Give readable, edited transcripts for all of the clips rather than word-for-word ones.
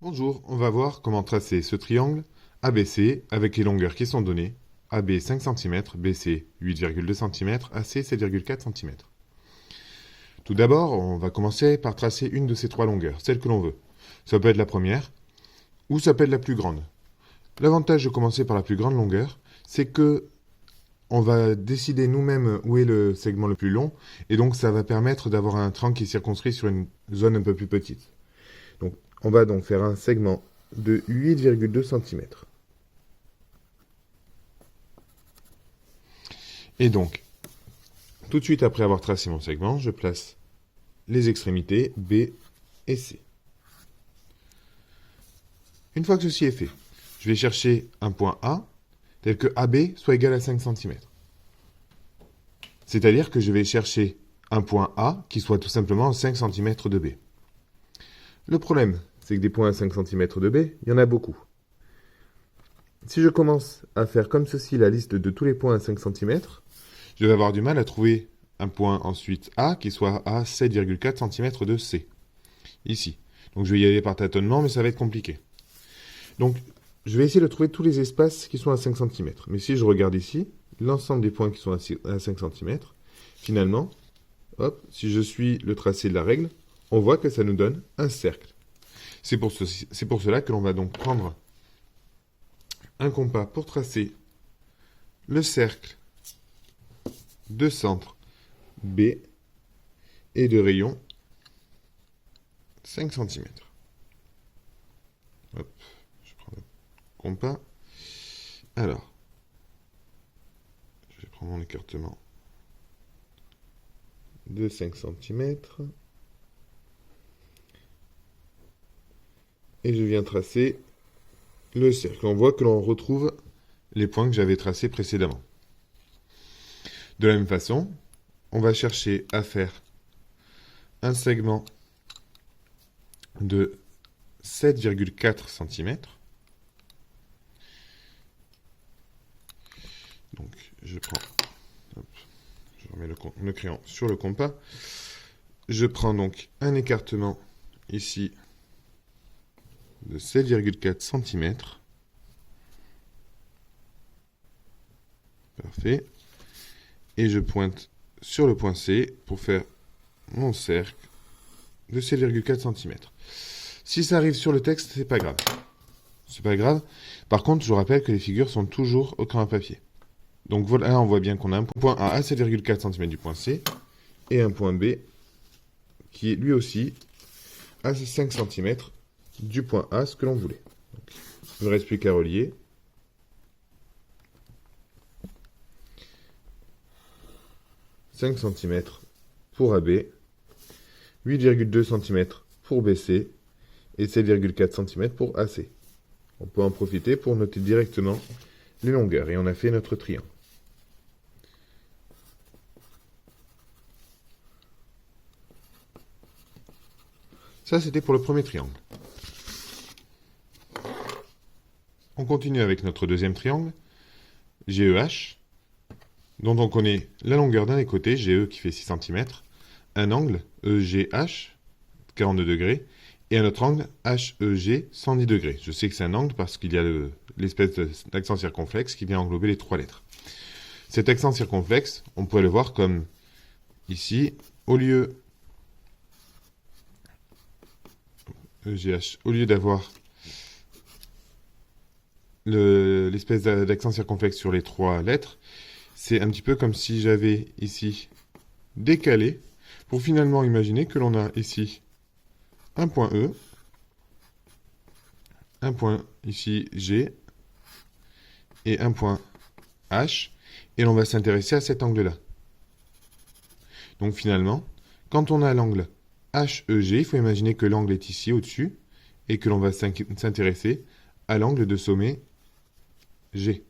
Bonjour, on va voir comment tracer ce triangle ABC avec les longueurs qui sont données. AB 5 cm, BC 8,2 cm, AC 7,4 cm. Tout d'abord, on va commencer par tracer une de ces trois longueurs, celle que l'on veut. Ça peut être la première, ou ça peut être la plus grande. L'avantage de commencer par la plus grande longueur, c'est que on va décider nous-mêmes où est le segment le plus long, et donc ça va permettre d'avoir un triangle qui est circonscrit sur une zone un peu plus petite. Donc, on va donc faire un segment de 8,2 cm. Et donc, tout de suite après avoir tracé mon segment, je place les extrémités B et C. Une fois que ceci est fait, je vais chercher un point A tel que AB soit égal à 5 cm. C'est-à-dire que je vais chercher un point A qui soit tout simplement 5 cm de B. Le problème, c'est que des points à 5 cm de B, il y en a beaucoup. Si je commence à faire comme ceci la liste de tous les points à 5 cm, je vais avoir du mal à trouver un point ensuite A qui soit à 7,4 cm de C. Ici. Donc je vais y aller par tâtonnement, mais ça va être compliqué. Donc je vais essayer de trouver tous les espaces qui sont à 5 cm. Mais si je regarde ici, l'ensemble des points qui sont à 5 cm, finalement, hop, si je suis le tracé de la règle, on voit que ça nous donne un cercle. C'est pour cela que l'on va donc prendre un compas pour tracer le cercle de centre B et de rayon 5 cm. Hop, je prends le compas. Alors, je vais prendre mon écartement de 5 cm. Et je viens tracer le cercle. On voit que l'on retrouve les points que j'avais tracés précédemment. De la même façon, on va chercher à faire un segment de 7,4 cm. Donc, je prends, hop, je remets le crayon sur le compas. Je prends donc un écartement ici de 7,4 cm. Parfait. Et je pointe sur le point C pour faire mon cercle de 7,4 cm. Si ça arrive sur le texte, c'est pas grave. C'est pas grave. Par contre, je vous rappelle que les figures sont toujours au crayon à papier. Donc voilà, on voit bien qu'on a un point A à 7,4 cm du point C et un point B qui est lui aussi à 5 cm du point A, ce que l'on voulait. Donc, il ne me reste plus qu'à relier. « 5 cm pour AB, 8,2 cm pour BC et 7,4 cm pour AC. On peut en profiter pour noter directement les longueurs et on a fait notre triangle. Ça, c'était pour le premier triangle. On continue avec notre deuxième triangle, GEH, dont on connaît la longueur d'un des côtés, GE qui fait 6 cm, un angle, EGH, 42 degrés, et un autre angle, HEG, 110 degrés. Je sais que c'est un angle parce qu'il y a l'espèce d'accent circonflexe qui vient englober les trois lettres. Cet accent circonflexe, on pourrait le voir comme ici, au lieu EGH, au lieu d'avoir l'espèce d'accent circonflexe sur les trois lettres, c'est un petit peu comme si j'avais ici décalé pour finalement imaginer que l'on a ici un point E, un point ici G et un point H, et l'on va s'intéresser à cet angle-là. Donc finalement, quand on a l'angle HEG, il faut imaginer que l'angle est ici au-dessus et que l'on va s'intéresser à l'angle de sommet G.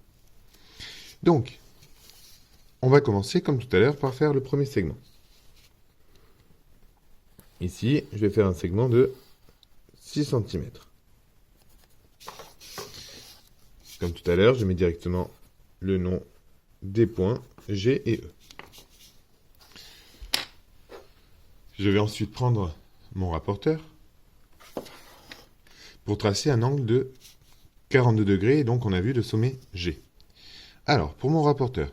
Donc, on va commencer comme tout à l'heure par faire le premier segment. Ici, je vais faire un segment de 6 cm. Comme tout à l'heure, je mets directement le nom des points G et E. Je vais ensuite prendre mon rapporteur pour tracer un angle de 42 degrés, et donc on a vu le sommet G. Alors, pour mon rapporteur.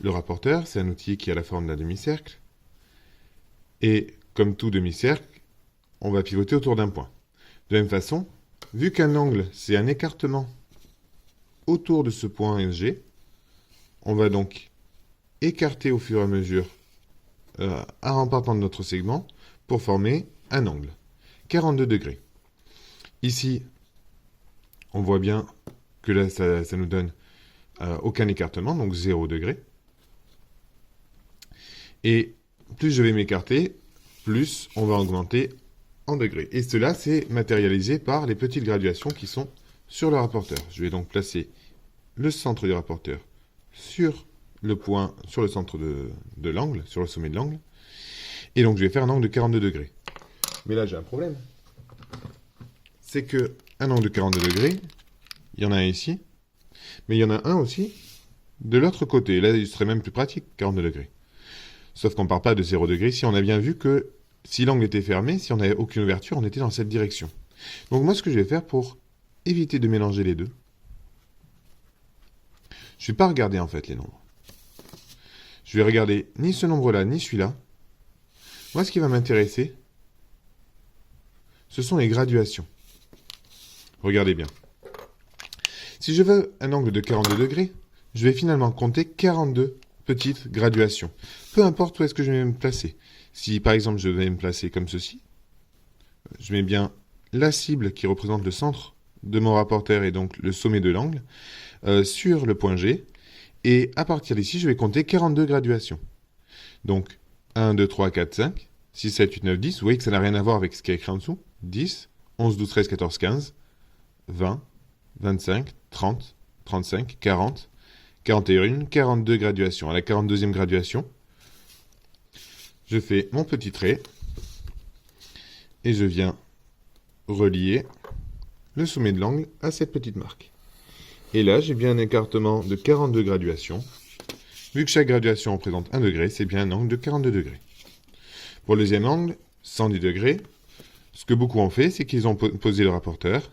Le rapporteur, c'est un outil qui a la forme d'un demi-cercle, et comme tout demi-cercle, on va pivoter autour d'un point. De la même façon, vu qu'un angle, c'est un écartement autour de ce point G, on va donc écarter au fur et à mesure en partant de notre segment pour former un angle. 42 degrés. Ici, on voit bien que là, ça nous donne aucun écartement, donc 0 degré. Et plus je vais m'écarter, plus on va augmenter en degrés. Et cela, c'est matérialisé par les petites graduations qui sont sur le rapporteur. Je vais donc placer le centre du rapporteur sur le point, sur le centre de l'angle, sur le sommet de l'angle. Et donc, je vais faire un angle de 42 degrés. Mais là, j'ai un problème. C'est que un angle de 42 degrés, il y en a un ici, mais il y en a un aussi de l'autre côté. Là, il serait même plus pratique, 42 degrés. Sauf qu'on ne part pas de 0 degré. Si on a bien vu que si l'angle était fermé, si on n'avait aucune ouverture, on était dans cette direction. Donc moi, ce que je vais faire pour éviter de mélanger les deux, je ne vais pas regarder en fait les nombres. Je vais regarder ni ce nombre-là, ni celui-là. Moi, ce qui va m'intéresser, ce sont les graduations. Regardez bien. Si je veux un angle de 42 degrés, je vais finalement compter 42 petites graduations. Peu importe où est-ce que je vais me placer. Si par exemple je vais me placer comme ceci, je mets bien la cible qui représente le centre de mon rapporteur et donc le sommet de l'angle sur le point G. Et à partir d'ici, je vais compter 42 graduations. Donc 1, 2, 3, 4, 5, 6, 7, 8, 9, 10. Vous voyez que ça n'a rien à voir avec ce qui est écrit en dessous. 10, 11, 12, 13, 14, 15, 20, 25, 30, 35, 40, 41, 42 graduations. À la 42e graduation, je fais mon petit trait et je viens relier le sommet de l'angle à cette petite marque. Et là, j'ai bien un écartement de 42 graduations. Vu que chaque graduation représente 1 degré, c'est bien un angle de 42 degrés. Pour le deuxième angle, 110 degrés, ce que beaucoup ont fait, c'est qu'ils ont posé le rapporteur.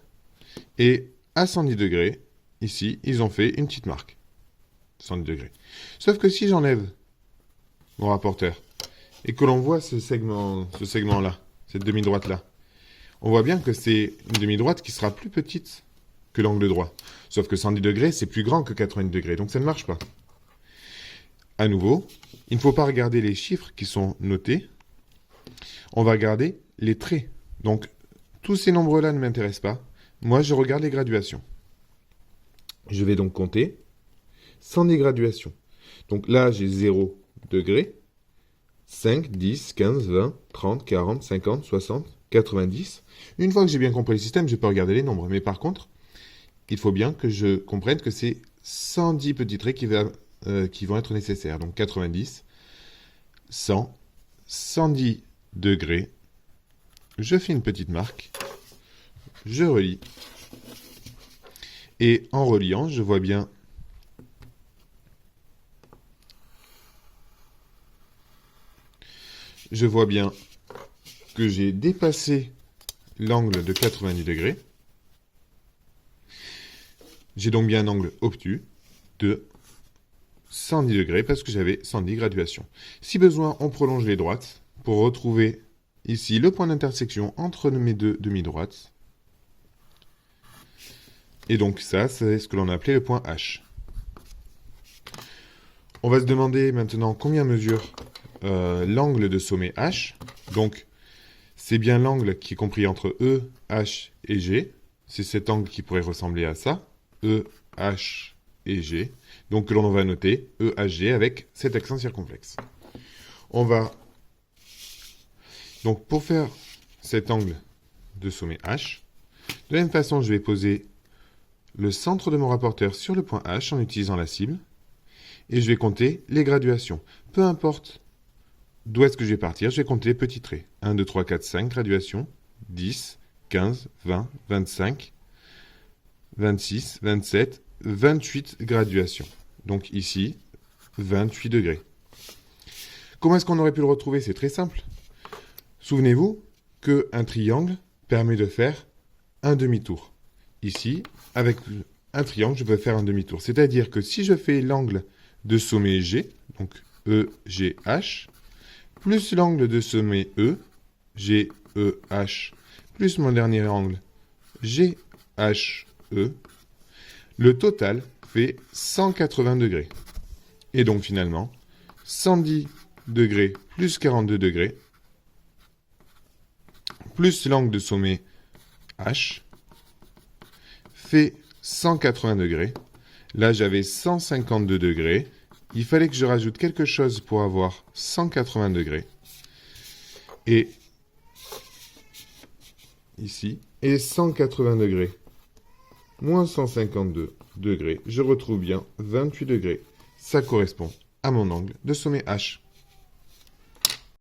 Et à 110 degrés, ici, ils ont fait une petite marque. 110 degrés. Sauf que si j'enlève mon rapporteur et que l'on voit ce segment-là, cette demi-droite-là, on voit bien que c'est une demi-droite qui sera plus petite que l'angle droit. Sauf que 110 degrés, c'est plus grand que 90 degrés, donc ça ne marche pas. À nouveau, il ne faut pas regarder les chiffres qui sont notés. On va regarder les traits. Donc, tous ces nombres-là ne m'intéressent pas. Moi, je regarde les graduations. Je vais donc compter 110 graduations. Donc là, j'ai 0 degré, 5, 10, 15, 20, 30, 40, 50, 60, 90. Une fois que j'ai bien compris le système, je peux regarder les nombres. Mais par contre, il faut bien que je comprenne que c'est 110 petits traits qui vont être nécessaires. Donc 90, 100, 110 degrés. Je fais une petite marque. Je relie. Et en reliant, je vois bien que j'ai dépassé l'angle de 90 degrés. J'ai donc bien un angle obtus de 110 degrés parce que j'avais 110 graduations. Si besoin, on prolonge les droites pour retrouver ici le point d'intersection entre mes deux demi-droites. Et donc ça, c'est ce que l'on a appelé le point H. On va se demander maintenant combien mesure l'angle de sommet H. Donc, c'est bien l'angle qui est compris entre E, H et G. C'est cet angle qui pourrait ressembler à ça. E, H et G. Donc, que l'on va noter E, H, G avec cet accent circonflexe. On va... Donc, pour faire cet angle de sommet H, de la même façon, je vais poser le centre de mon rapporteur sur le point H en utilisant la cible. Et je vais compter les graduations. Peu importe d'où est-ce que je vais partir, je vais compter les petits traits. 1, 2, 3, 4, 5 graduations. 10, 15, 20, 25, 26, 27, 28 graduations. Donc ici, 28 degrés. Comment est-ce qu'on aurait pu le retrouver? C'est très simple. Souvenez-vous qu'un triangle permet de faire un demi-tour. Ici, avec un triangle, je peux faire un demi-tour. C'est-à-dire que si je fais l'angle de sommet G, donc EGH, plus l'angle de sommet E, GEH, plus mon dernier angle, GHE, le total fait 180 degrés. Et donc finalement, 110 degrés plus 42 degrés, plus l'angle de sommet H, fait 180 degrés. Là, j'avais 152 degrés. Il fallait que je rajoute quelque chose pour avoir 180 degrés. Et ici, et 180 degrés, moins 152 degrés, je retrouve bien 28 degrés. Ça correspond à mon angle de sommet H.